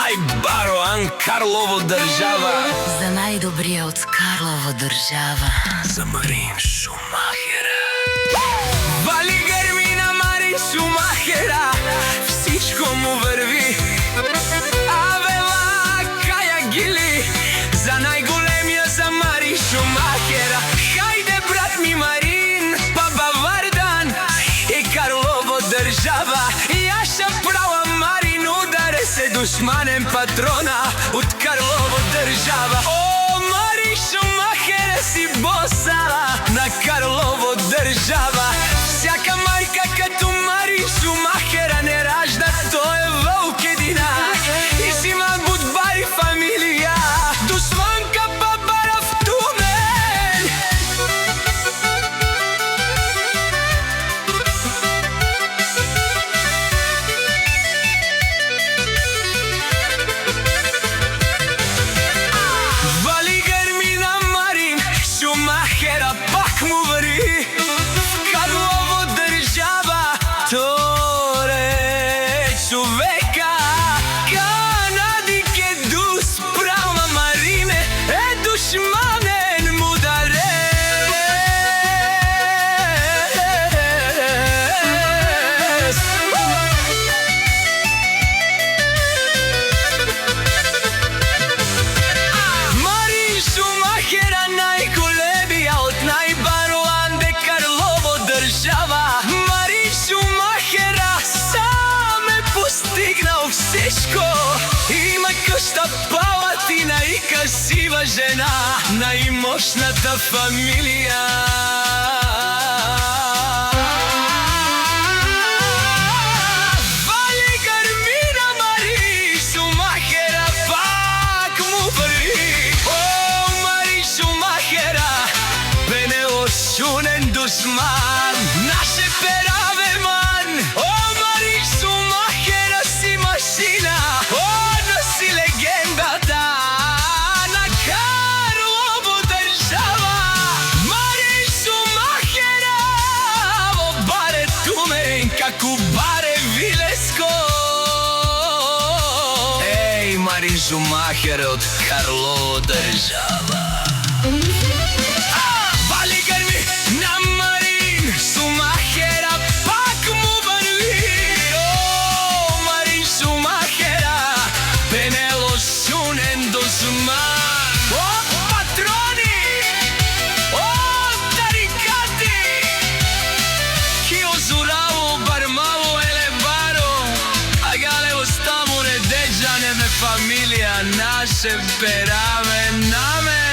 Најбароан Карлово држава. За најдобрија од Карлово држава. За Марин Шумахера. Вали грми на Марин Шумахера, всичко му върви. Авела каја гили, за најголемија за Марин Шумахера. Хајде брат ми Марин, па Бавардан и Карлово држава. Јаша права Марин, ударе се душманен патрона од Карлово држава. О, Марин Шумахера си босала на Карлово држава. Всяка мајка като Марин Шумахера не ражда, тој е волк единак. И си имам будбари фамилија, душманка бабара в тумен. Вали грми на Марин Шумахера, пак му вари. Карлово држава, торе човека. Канади ке дус права Марине, е душманен мударец. Марин Шумахера најголемија од најбароан де Карлово држава. Марин Шумахера сам е постигнал всичко. Има къща, палатина и красива жена, најмощната фамилија. Вали грми на Марин Шумахера, пак му вари. О, Марин Шумахера, бенелошунен душман, наше пераве ман. О, Марин Шумахера си машина, о, носи легендата на Карлово држава. Марин Шумахера во баре тумен, како баре Вилеско. Еј, Марин Шумахера од Карлово држава. Вали грми на Марин Шумахера, пак му върви. О, Марин Шумахера, бенелошунен душман. О, патрони, о, тарикати, ки озураво бармаво еле баро, а галево ставо не деджане ме фамилија, наше пераве наме.